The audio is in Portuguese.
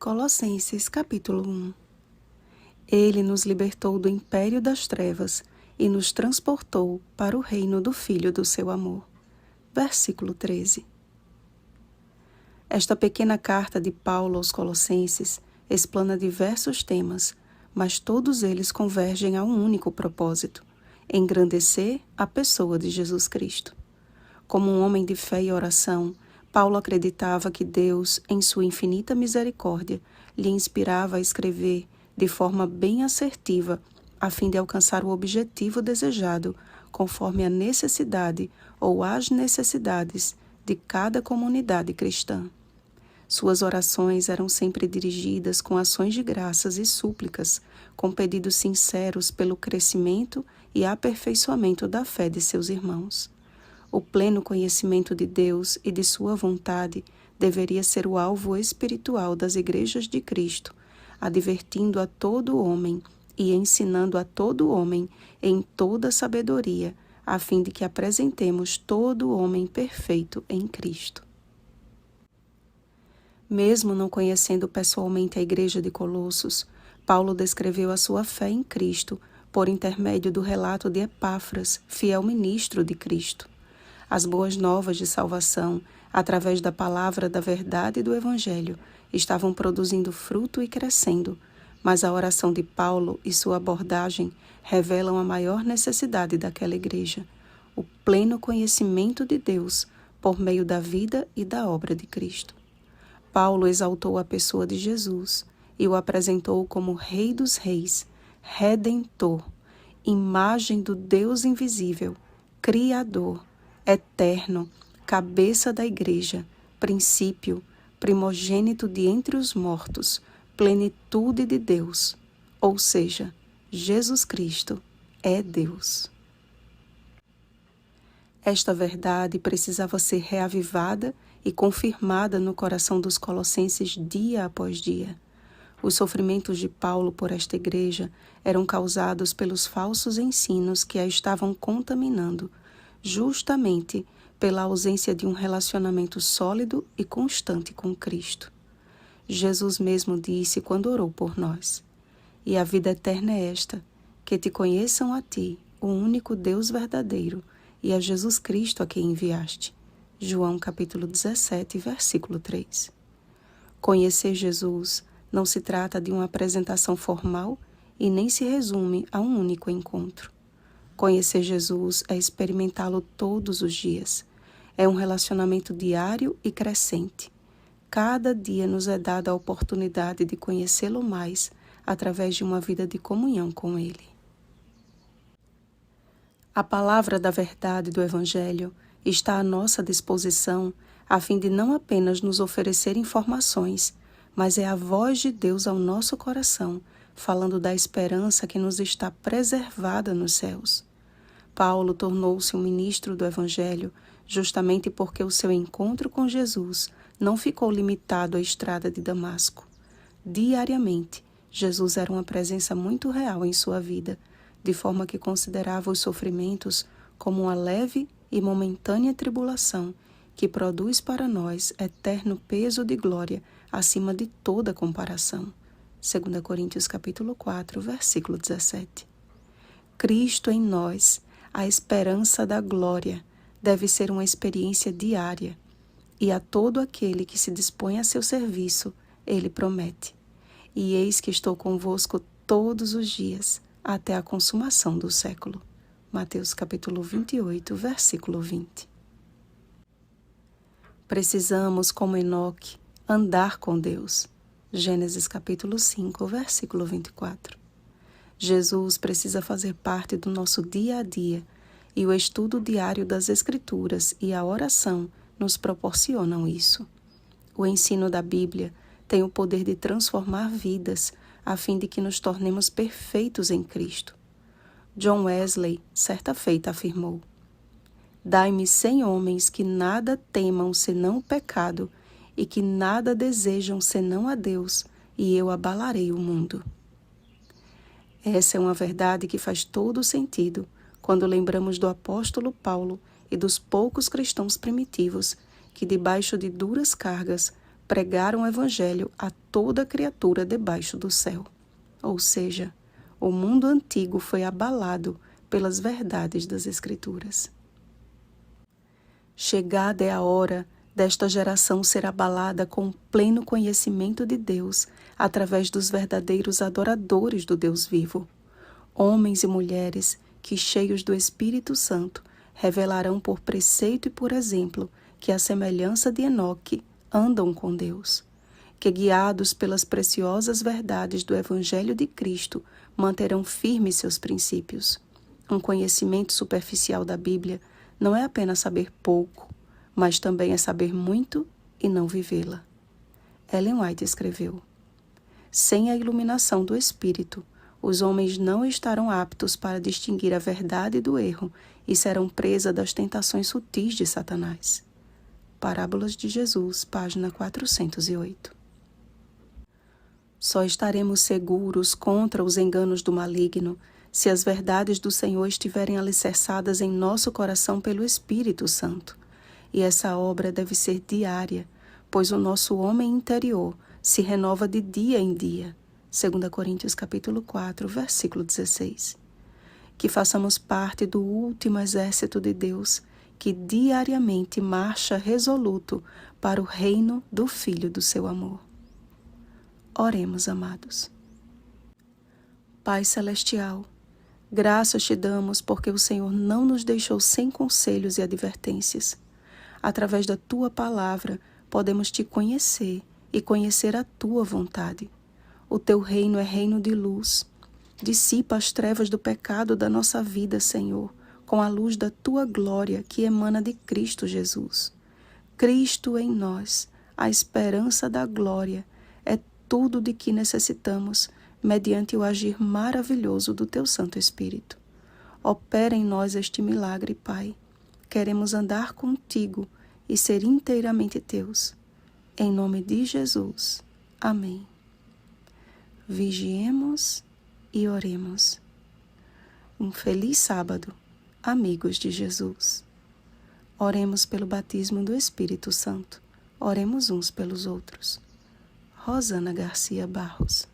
Colossenses capítulo 1. Ele nos libertou do império das trevas e nos transportou para o reino do Filho do seu amor. Versículo 13. Esta pequena carta de Paulo aos Colossenses explana diversos temas, mas todos eles convergem a um único propósito: engrandecer a pessoa de Jesus Cristo. Como um homem de fé e oração, Paulo acreditava que Deus, em sua infinita misericórdia, lhe inspirava a escrever de forma bem assertiva, a fim de alcançar o objetivo desejado, conforme a necessidade ou as necessidades de cada comunidade cristã. Suas orações eram sempre dirigidas com ações de graças e súplicas, com pedidos sinceros pelo crescimento e aperfeiçoamento da fé de seus irmãos. O pleno conhecimento de Deus e de sua vontade deveria ser o alvo espiritual das igrejas de Cristo, advertindo a todo homem e ensinando a todo homem em toda sabedoria, a fim de que apresentemos todo homem perfeito em Cristo. Mesmo não conhecendo pessoalmente a igreja de Colossos, Paulo descreveu a sua fé em Cristo por intermédio do relato de Epáfras, fiel ministro de Cristo. As boas novas de salvação, através da palavra da verdade e do Evangelho, estavam produzindo fruto e crescendo, mas a oração de Paulo e sua abordagem revelam a maior necessidade daquela igreja: o pleno conhecimento de Deus por meio da vida e da obra de Cristo. Paulo exaltou a pessoa de Jesus e o apresentou como Rei dos Reis, Redentor, imagem do Deus invisível, Criador, eterno, cabeça da igreja, princípio, primogênito de entre os mortos, plenitude de Deus, ou seja, Jesus Cristo é Deus. Esta verdade precisava ser reavivada e confirmada no coração dos colossenses dia após dia. Os sofrimentos de Paulo por esta igreja eram causados pelos falsos ensinos que a estavam contaminando, justamente pela ausência de um relacionamento sólido e constante com Cristo. Jesus mesmo disse quando orou por nós: "E a vida eterna é esta, que te conheçam a ti, o único Deus verdadeiro, e a Jesus Cristo a quem enviaste." João capítulo 17, versículo 3. Conhecer Jesus não se trata de uma apresentação formal e nem se resume a um único encontro. Conhecer Jesus é experimentá-lo todos os dias. É um relacionamento diário e crescente. Cada dia nos é dada a oportunidade de conhecê-lo mais através de uma vida de comunhão com Ele. A palavra da verdade do Evangelho está à nossa disposição a fim de não apenas nos oferecer informações, mas é a voz de Deus ao nosso coração, falando da esperança que nos está preservada nos céus. Paulo tornou-se um ministro do Evangelho justamente porque o seu encontro com Jesus não ficou limitado à estrada de Damasco. Diariamente, Jesus era uma presença muito real em sua vida, de forma que considerava os sofrimentos como uma leve e momentânea tribulação que produz para nós eterno peso de glória acima de toda comparação. 2 Coríntios capítulo 4, versículo 17. Cristo em nós, a esperança da glória, deve ser uma experiência diária, e a todo aquele que se dispõe a seu serviço, ele promete: "E eis que estou convosco todos os dias, até a consumação do século." Mateus capítulo 28, versículo 20. Precisamos, como Enoque, andar com Deus. Gênesis capítulo 5, versículo 24. Jesus precisa fazer parte do nosso dia a dia, e o estudo diário das Escrituras e a oração nos proporcionam isso. O ensino da Bíblia tem o poder de transformar vidas, a fim de que nos tornemos perfeitos em Cristo. John Wesley, certa feita, afirmou: "Dai-me 100 homens que nada temam senão o pecado e que nada desejam senão a Deus, e eu abalarei o mundo." Essa é uma verdade que faz todo sentido quando lembramos do apóstolo Paulo e dos poucos cristãos primitivos que, debaixo de duras cargas, pregaram o Evangelho a toda criatura debaixo do céu. Ou seja, o mundo antigo foi abalado pelas verdades das Escrituras. Chegada é a hora desta geração ser abalada com o pleno conhecimento de Deus através dos verdadeiros adoradores do Deus vivo. Homens e mulheres que, cheios do Espírito Santo, revelarão por preceito e por exemplo que, à semelhança de Enoque, andam com Deus, que, guiados pelas preciosas verdades do Evangelho de Cristo, manterão firmes seus princípios. Um conhecimento superficial da Bíblia não é apenas saber pouco, mas também é saber muito e não vivê-la. Ellen White escreveu: sem a iluminação do Espírito, os homens não estarão aptos para distinguir a verdade do erro e serão presa das tentações sutis de Satanás. Parábolas de Jesus, página 408. Só estaremos seguros contra os enganos do maligno se as verdades do Senhor estiverem alicerçadas em nosso coração pelo Espírito Santo. E essa obra deve ser diária, pois o nosso homem interior se renova de dia em dia. 2 Coríntios capítulo 4, versículo 16. Que façamos parte do último exército de Deus, que diariamente marcha resoluto para o reino do Filho do seu amor. Oremos, amados. Pai Celestial, graças te damos porque o Senhor não nos deixou sem conselhos e advertências. Através da Tua palavra, podemos te conhecer e conhecer a Tua vontade. O Teu reino é reino de luz. Dissipa as trevas do pecado da nossa vida, Senhor, com a luz da Tua glória que emana de Cristo Jesus. Cristo em nós, a esperança da glória, é tudo de que necessitamos, mediante o agir maravilhoso do Teu Santo Espírito. Opera em nós este milagre, Pai. Queremos andar contigo e ser inteiramente teus. Em nome de Jesus. Amém. Vigiemos e oremos. Um feliz sábado, amigos de Jesus. Oremos pelo batismo do Espírito Santo. Oremos uns pelos outros. Rosana Garcia Barros.